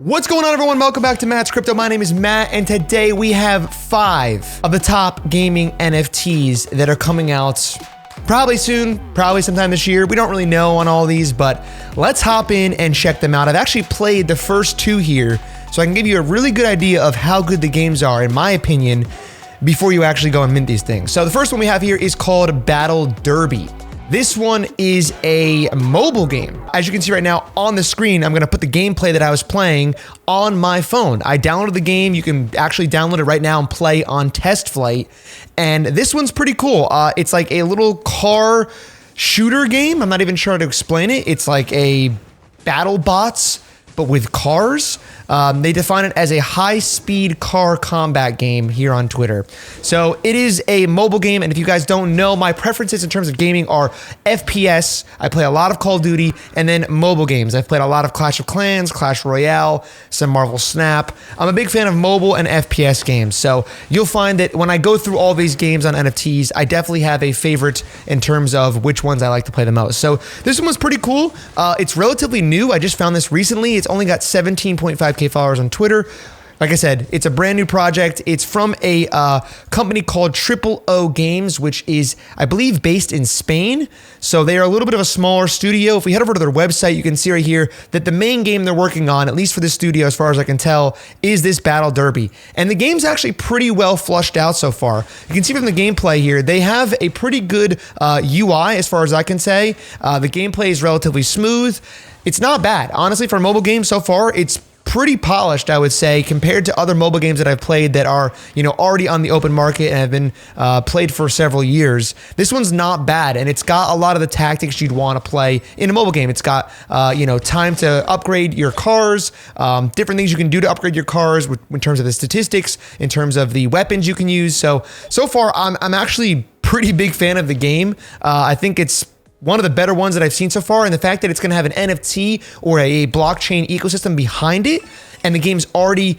What's going on, everyone? Welcome back to Matt's Crypto. My name is Matt, and today we have 5 of the top gaming NFTs that are coming out probably soon, probably sometime this year. We don't really know on all these, but let's hop in and check them out. I've actually played the first 2 here, so I can give you a really good idea of how good the games are, in my opinion, before you actually go and mint these things. So the first one we have here is called Battle Derby. This one is a mobile game. As you can see right now on the screen, I'm gonna put the gameplay that I was playing on my phone. I downloaded the game. You can actually download it right now and play on test flight. And this one's pretty cool. It's like a little car shooter game. I'm not even sure how to explain it. It's like a battle bots, but with cars. They define it as a high-speed car combat game here on Twitter. So it is a mobile game, and if you guys don't know, my preferences in terms of gaming are FPS. I play a lot of Call of Duty, and then mobile games. I've played a lot of Clash of Clans, Clash Royale, some Marvel Snap. I'm a big fan of mobile and FPS games, so you'll find that when I go through all these games on NFTs, I definitely have a favorite in terms of which ones I like to play the most. So this one was pretty cool. It's relatively new. I just found this recently. It's only got 17.5K followers on Twitter. Like I said, it's a brand new project. It's from a company called O Games, which is, I believe, based in Spain. So they are a little bit of a smaller studio. If we head over to their website, you can see right here that the main game they're working on, at least for this studio, as far as I can tell, is this Battle Derby. And the game's actually pretty well flushed out so far. You can see from the gameplay here, they have a pretty good UI, as far as I can say. The gameplay is relatively smooth. It's not bad. Honestly, for a mobile game so far, it's pretty polished, I would say, compared to other mobile games that I've played that are, already on the open market and have been played for several years. This one's not bad, and it's got a lot of the tactics you'd want to play in a mobile game. It's got, time to upgrade your cars, different things you can do to upgrade your cars in terms of the statistics, in terms of the weapons you can use. So far, I'm actually pretty big fan of the game. I think it's one of the better ones that I've seen so far, and the fact that it's going to have an NFT or a blockchain ecosystem behind it, and the game's already,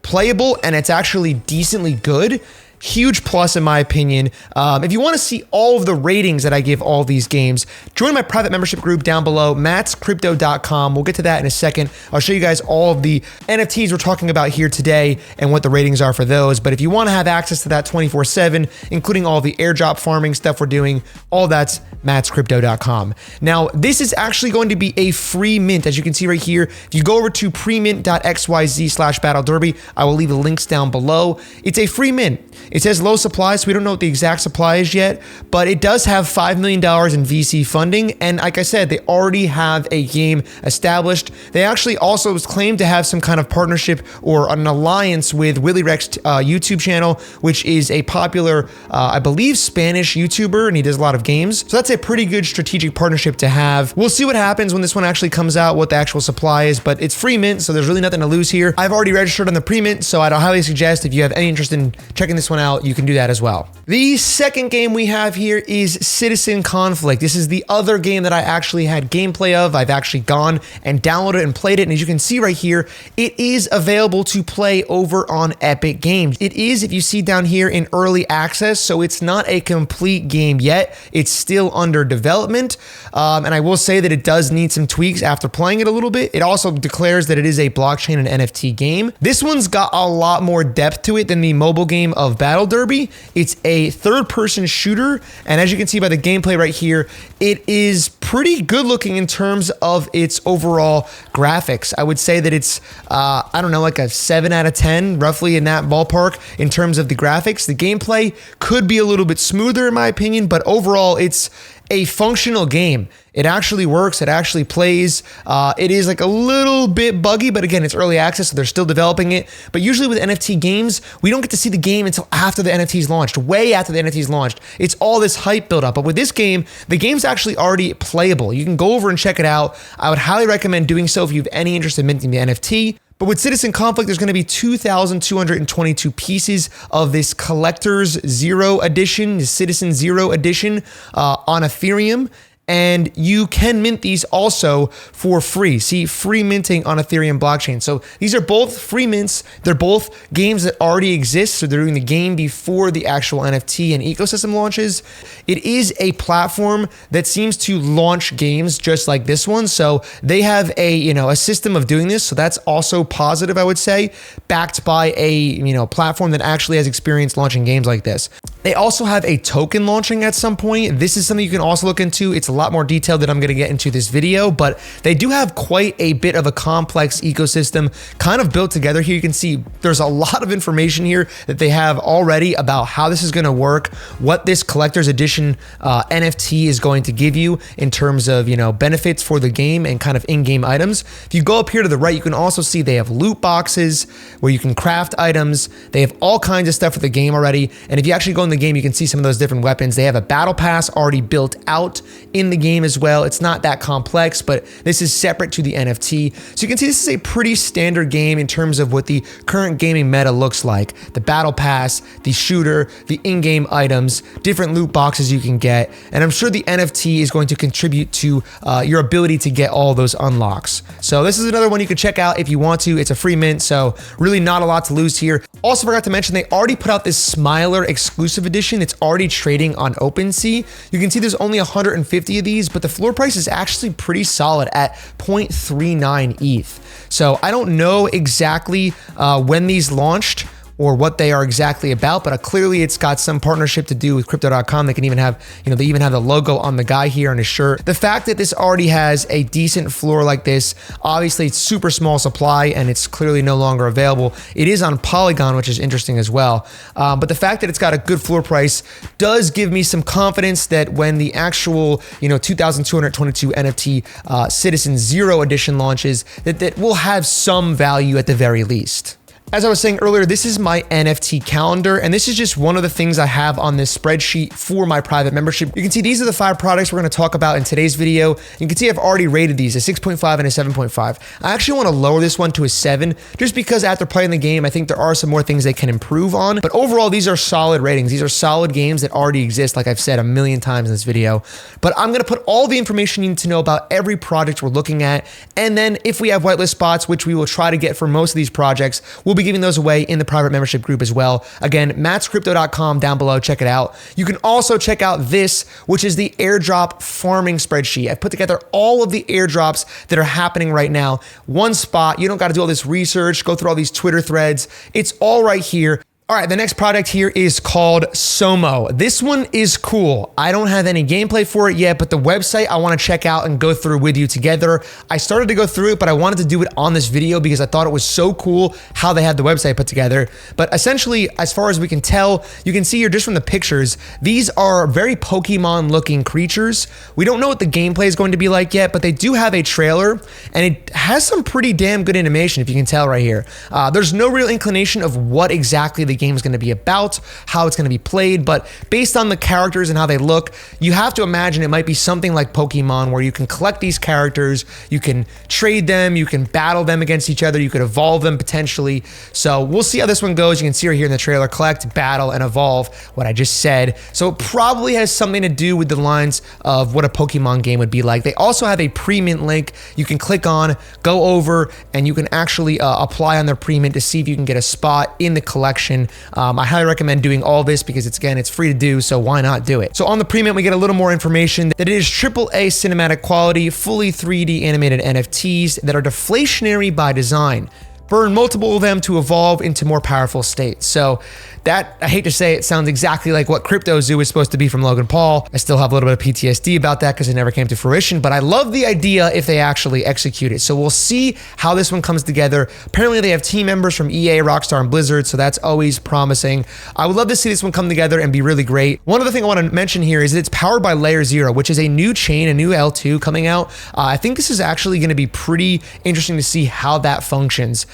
playable, and it's actually decently good. Huge plus in my opinion. If you want to see all of the ratings that I give all these games, join my private membership group down below, mattscrypto.com. We'll get to that in a second. I'll show you guys all of the NFTs we're talking about here today and what the ratings are for those. But if you want to have access to that 24/7, including all the airdrop farming stuff we're doing, all that's mattscrypto.com. Now, this is actually going to be a free mint, as you can see right here. If you go over to premint.xyz/battlederby, I will leave the links down below. It's a free mint. It says low supply, so we don't know what the exact supply is yet, but it does have $5 million in VC funding. And like I said, they already have a game established. They actually also claim to have some kind of partnership or an alliance with Willy Rex YouTube channel, which is a popular, I believe, Spanish YouTuber, and he does a lot of games. So that's a pretty good strategic partnership to have. We'll see what happens when this one actually comes out, what the actual supply is, but it's free mint, so there's really nothing to lose here. I've already registered on the pre-mint, so I'd highly suggest if you have any interest in checking this one out, you can do that as well. The second game we have here is Citizen Conflict. This is the other game that I actually had gameplay of. I've actually gone and downloaded and played it, and as you can see right here, it is available to play over on Epic Games. It is, if you see down here, in early access, so it's not a complete game yet. It's still under development, and I will say that it does need some tweaks after playing it a little bit. It also declares that it is a blockchain and NFT game. This one's got a lot more depth to it than the mobile game of Battle Derby. It's a third-person shooter, and as you can see by the gameplay right here, it is pretty good looking in terms of its overall graphics. I would say that it's, like a 7 out of 10, roughly in that ballpark in terms of the graphics. The gameplay could be a little bit smoother in my opinion, but overall it's a functional game. It actually works. It actually plays. It is like a little bit buggy, but again, it's early access, so they're still developing it. But usually with NFT games, we don't get to see the game until after the NFT's launched, way after the NFT's launched. It's all this hype build up. But with this game, the game's actually already playable. You can go over and check it out. I would highly recommend doing so if you have any interest in minting the NFT. But with Citizen Conflict, there's going to be 2,222 pieces of this Collector's Zero Edition, the Citizen Zero Edition on Ethereum. And you can mint these also for free. See, free minting on Ethereum blockchain. So these are both free mints. They're both games that already exist. So they're doing the game before the actual NFT and ecosystem launches. It is a platform that seems to launch games just like this one. So they have a system of doing this. So that's also positive, I would say, backed by a platform that actually has experience launching games like this. They also have a token launching at some point. This is something you can also look into. It's a lot more detailed than I'm going to get into this video, but they do have quite a bit of a complex ecosystem kind of built together here. You can see there's a lot of information here that they have already about how this is going to work, what this collector's edition NFT is going to give you in terms of, benefits for the game and kind of in-game items. If you go up here to the right, you can also see they have loot boxes where you can craft items. They have all kinds of stuff for the game already. And if you actually go in the game, you can see some of those different weapons. They have a battle pass already built out in the game as well. It's not that complex, but this is separate to the NFT. So you can see this is a pretty standard game in terms of what the current gaming meta looks like. The battle pass, the shooter, the in-game items, different loot boxes you can get. And I'm sure the NFT is going to contribute to your ability to get all those unlocks. So this is another one you can check out if you want to. It's a free mint, so really not a lot to lose here. Also forgot to mention, they already put out this Smiler exclusive edition. It's already trading on OpenSea. You can see there's only 150 of these, but the floor price is actually pretty solid at 0.39 ETH. So I don't know exactly when these launched or what they are exactly about, but clearly it's got some partnership to do with crypto.com. They can even have, they even have the logo on the guy here on his shirt. The fact that this already has a decent floor like this, obviously it's super small supply and it's clearly no longer available. It is on Polygon, which is interesting as well. But the fact that it's got a good floor price does give me some confidence that when the actual, 2,222 NFT Citizen Zero edition launches, that will have some value at the very least. As I was saying earlier, this is my NFT calendar, and this is just one of the things I have on this spreadsheet for my private membership. You can see these are the 5 products we're going to talk about in today's video. You can see I've already rated these a 6.5 and a 7.5. I actually want to lower this one to a 7 just because after playing the game, I think there are some more things they can improve on. But overall, these are solid ratings. These are solid games that already exist, like I've said a million times in this video. But I'm going to put all the information you need to know about every project we're looking at. And then if we have whitelist spots, which we will try to get for most of these projects, we'll be giving those away in the private membership group as well. Again, mattscrypto.com down below, check it out. You can also check out this, which is the airdrop farming spreadsheet. I've put together all of the airdrops that are happening right now. One spot, you don't got to do all this research, go through all these Twitter threads. It's all right here. All right, the next product here is called Somo. This one is cool. I don't have any gameplay for it yet, but the website I want to check out and go through with you together. I started to go through it, but I wanted to do it on this video because I thought it was so cool how they had the website put together. But essentially, as far as we can tell, you can see here just from the pictures, these are very Pokemon looking creatures. We don't know what the gameplay is going to be like yet, but they do have a trailer and it has some pretty damn good animation, if you can tell right here. There's no real inclination of what exactly the game is going to be about, how it's going to be played, but based on the characters and how they look, you have to imagine it might be something like Pokemon where you can collect these characters, you can trade them, you can battle them against each other, you could evolve them potentially. So we'll see how this one goes. You can see right here in the trailer, collect, battle, and evolve, what I just said. So it probably has something to do with the lines of what a Pokemon game would be like. They also have a pre-mint link you can click on, go over, and you can actually apply on their pre-mint to see if you can get a spot in the collection. I highly recommend doing all this because it's free to do, so why not do it? So on the pre-mint, we get a little more information that it is AAA cinematic quality, fully 3D animated NFTs that are deflationary by design. Burn multiple of them to evolve into more powerful states. So that, I hate to say it, sounds exactly like what Crypto Zoo is supposed to be from Logan Paul. I still have a little bit of PTSD about that because it never came to fruition, but I love the idea if they actually execute it. So we'll see how this one comes together. Apparently they have team members from EA, Rockstar, and Blizzard, so that's always promising. I would love to see this one come together and be really great. One other thing I want to mention here is that it's powered by Layer Zero, which is a new chain, a new L2 coming out. I think this is actually going to be pretty interesting to see how that functions.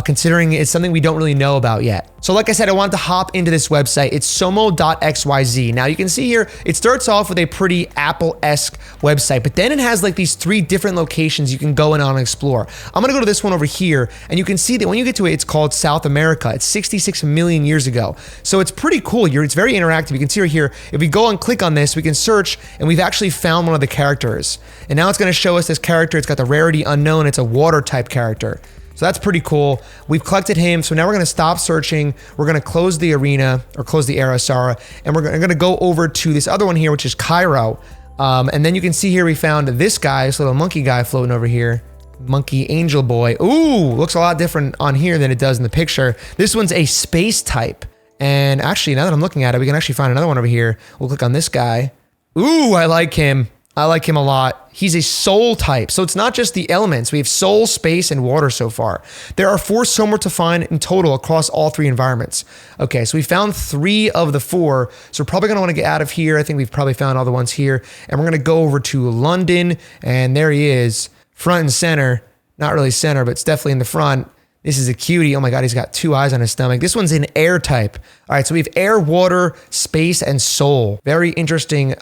considering it's something we don't really know about yet. So like I said, I wanted to hop into this website. It's somo.xyz. Now you can see here, it starts off with a pretty Apple-esque website, but then it has like these 3 different locations you can go in and explore. I'm gonna go to this one over here, and you can see that when you get to it, it's called South America. It's 66 million years ago. So it's pretty cool. It's very interactive. You can see right here, if we go and click on this, we can search, and we've actually found one of the characters. And now it's gonna show us this character. It's got the rarity unknown. It's a water type character. So that's pretty cool. We've collected him. So now we're gonna stop searching. We're gonna close the arena, or close the era, sorry. And we're gonna go over to this other one here, which is Cairo. And then you can see here, we found this guy, this little monkey guy floating over here. Monkey angel boy. Ooh, looks a lot different on here than it does in the picture. This one's a space type. And actually, now that I'm looking at it, we can actually find another one over here. We'll click on this guy. Ooh, I like him. I like him a lot. He's a soul type. So it's not just the elements. We have soul, space, and water so far. There are 4 Somer to find in total across all 3 environments. Okay, so we found 3 of the 4. So we're probably gonna wanna get out of here. I think we've probably found all the ones here. And we're gonna go over to London, and there he is, front and center. Not really center, but it's definitely in the front. This is a cutie. Oh my God, he's got 2 eyes on his stomach. This one's an air type. All right, so we have air, water, space, and soul. Very interesting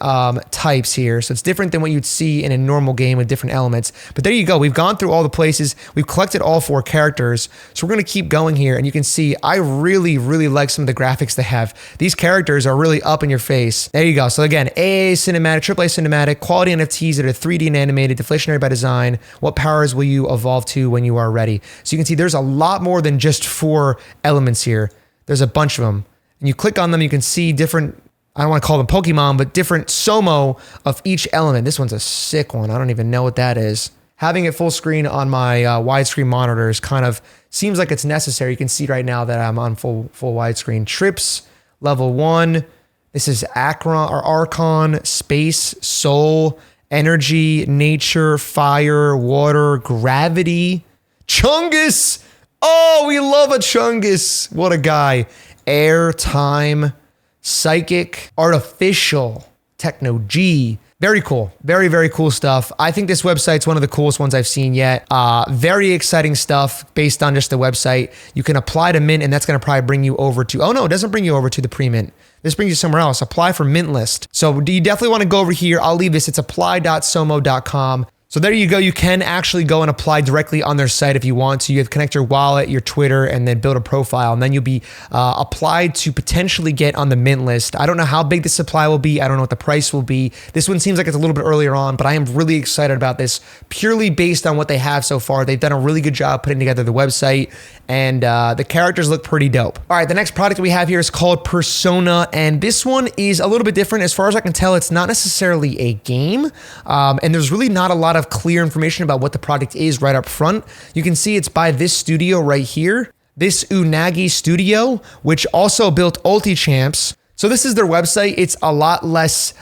types here. So it's different than what you'd see in a normal game with different elements. But there you go. We've gone through all the places. We've collected all 4 characters. So we're gonna keep going here. And you can see, I really, really like some of the graphics they have. These characters are really up in your face. There you go. So again, AA cinematic, AAA cinematic, quality NFTs that are 3D and animated, deflationary by design. What powers will you evolve to when you are ready? So you can see there's a lot more than just 4 elements here. There's a bunch of them. And you click on them, you can see different, I don't want to call them Pokemon, but different Somo of each element. This one's a sick one. I don't even know what that is. Having it full screen on my widescreen monitors kind of seems like it's necessary. You can see right now that I'm on full widescreen. Trips, level 1. This is Archon, space, soul, energy, nature, fire, water, gravity, Chungus. Oh, we love a Chungus. What a guy. Air, time, psychic, artificial, techno G. Very cool. Very, very cool stuff. I think this website's one of the coolest ones I've seen yet. Very exciting stuff based on just the website. You can apply to mint, and that's going to probably bring you over to, oh no, it doesn't bring you over to the pre-mint. This brings you somewhere else. Apply for mint list. So you definitely want to go over here. I'll leave this. It's apply.somo.com. So there you go. You can actually go and apply directly on their site if you want to. You have to connect your wallet, your Twitter, and then build a profile. And then you'll be applied to potentially get on the mint list. I don't know how big the supply will be. I don't know what the price will be. This one seems like it's a little bit earlier on, but I am really excited about this purely based on what they have so far. They've done a really good job putting together the website, and the characters look pretty dope. All right, the next product we have here is called Persona, and this one is a little bit different. As far as I can tell, it's not necessarily a game, and there's really not a lot of clear information about what the product is right up front. You can see it's by this studio right here, this Unagi studio, which also built Ultichamps. So this is their website. It's a lot less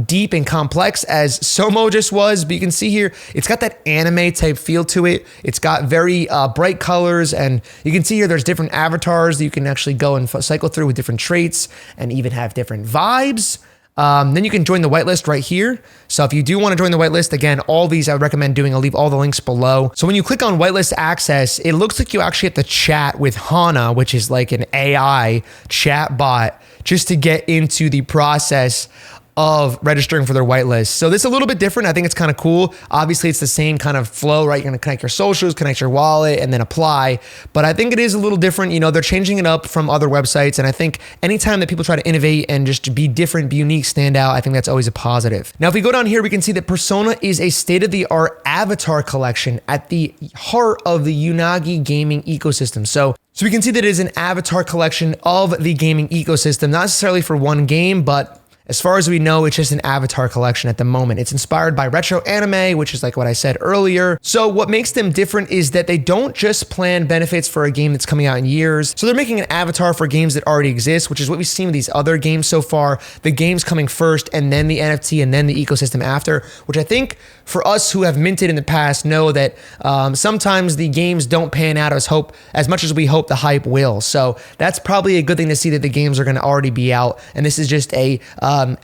deep and complex as Somo just was, but you can see here, it's got that anime type feel to it. It's got very bright colors, and you can see here there's different avatars that you can actually go and cycle through with different traits and even have different vibes. Then you can join the whitelist right here. So if you do want to join the whitelist, again, all these I would recommend doing. I'll leave all the links below. So when you click on whitelist access, it looks like you actually have to chat with Hana, which is like an AI chat bot, just to get into the process of registering for their whitelist. So this is a little bit different. I think it's kind of cool. Obviously, it's the same kind of flow, right? You're going to connect your socials, connect your wallet, and then apply. But I think it is a little different. You know, they're changing it up from other websites. And I think anytime that people try to innovate and just be different, be unique, stand out, I think that's always a positive. Now, if we go down here, we can see that Persona is a state-of-the-art avatar collection at the heart of the Unagi gaming ecosystem. So we can see that it is an avatar collection of the gaming ecosystem, not necessarily for one game, but as far as we know, it's just an avatar collection at the moment. It's inspired by retro anime, which is like what I said earlier. So what makes them different is that they don't just plan benefits for a game that's coming out in years. So they're making an avatar for games that already exist, which is what we've seen with these other games so far. The games coming first, and then the NFT, and then the ecosystem after, which I think for us who have minted in the past know that sometimes the games don't pan out as much as we hope the hype will. So that's probably a good thing to see, that the games are going to already be out, and this is just a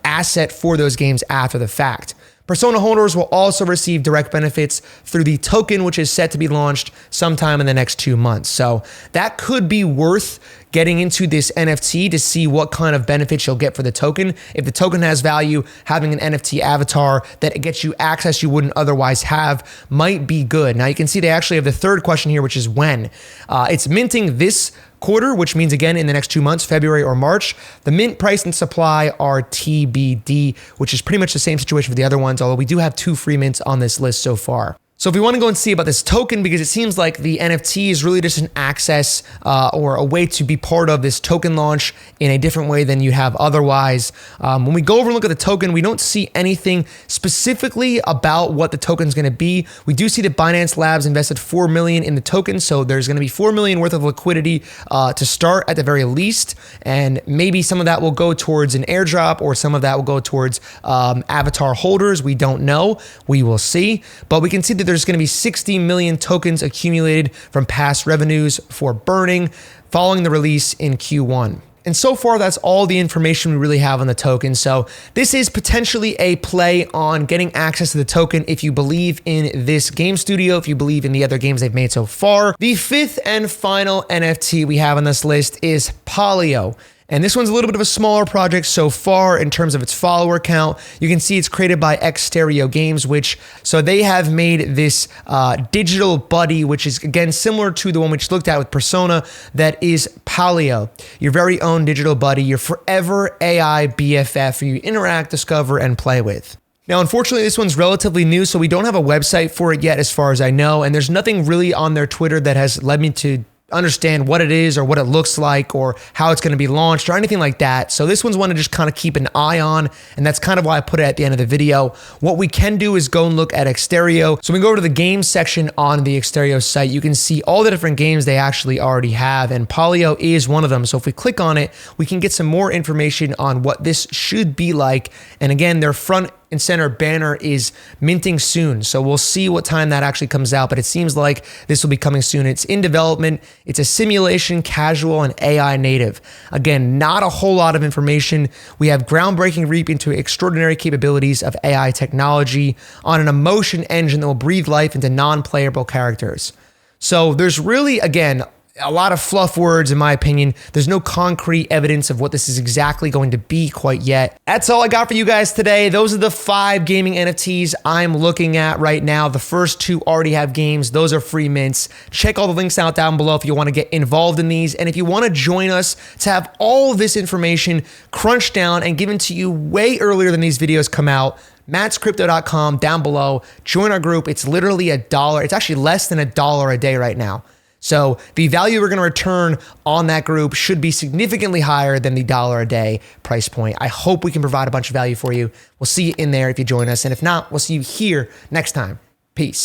asset for those games after the fact. Persona holders will also receive direct benefits through the token, which is set to be launched sometime in the next 2 months. So that could be worth getting into this NFT to see what kind of benefits you'll get for the token. If the token has value, having an NFT avatar that gets you access you wouldn't otherwise have might be good. Now you can see they actually have the third question here, which is when. It's minting this quarter, which means again in the next 2 months, February or March. The mint price and supply are TBD, which is pretty much the same situation for the other ones, although we do have 2 free mints on this list so far. So if we want to go and see about this token, because it seems like the NFT is really just an access or a way to be part of this token launch in a different way than you have otherwise. When we go over and look at the token, we don't see anything specifically about what the token is going to be. We do see that Binance Labs invested $4 million in the token, so there's going to be $4 million worth of liquidity to start at the very least, and maybe some of that will go towards an airdrop or some of that will go towards avatar holders. We don't know. We will see, but we can see that there's going to be 60 million tokens accumulated from past revenues for burning following the release in Q1. And so far, that's all the information we really have on the token. So this is potentially a play on getting access to the token if you believe in this game studio, if you believe in the other games they've made so far. The fifth and final NFT we have on this list is Polio. And this one's a little bit of a smaller project so far in terms of its follower count. You can see it's created by Xtereo Games, so they have made this digital buddy, which is again similar to the one we just looked at with Persona, that is Polio, your very own digital buddy, your forever AI BFF who you interact, discover, and play with. Now, unfortunately, this one's relatively new, so we don't have a website for it yet as far as I know, and there's nothing really on their Twitter that has led me to understand what it is or what it looks like or how it's going to be launched or anything like that. So this one's one to just kind of keep an eye on, and that's kind of why I put it at the end of the video. What we can do is go and look at Xtereo. So we go over to the games section on the Xtereo site. You can see all the different games they actually already have, and Polio is one of them. So if we click on it, we can get some more information on what this should be like. And again, their front and center banner is minting soon. So we'll see what time that actually comes out, but it seems like this will be coming soon. It's in development. It's a simulation, casual, and AI native. Again, not a whole lot of information. We have groundbreaking leap into extraordinary capabilities of AI technology on an emotion engine that will breathe life into non-playable characters. So there's really, again, a lot of fluff words, in my opinion. There's no concrete evidence of what this is exactly going to be quite yet. That's all I got for you guys today. Those are the 5 gaming NFTs I'm looking at right now. The first 2 already have games. Those are free mints. Check all the links out down below if you want to get involved in these. And if you want to join us to have all of this information crunched down and given to you way earlier than these videos come out, matscrypto.com down below. Join our group. It's literally $1. It's actually less than $1 a day right now. So the value we're going to return on that group should be significantly higher than the $1 a day price point. I hope we can provide a bunch of value for you. We'll see you in there if you join us. And if not, we'll see you here next time. Peace.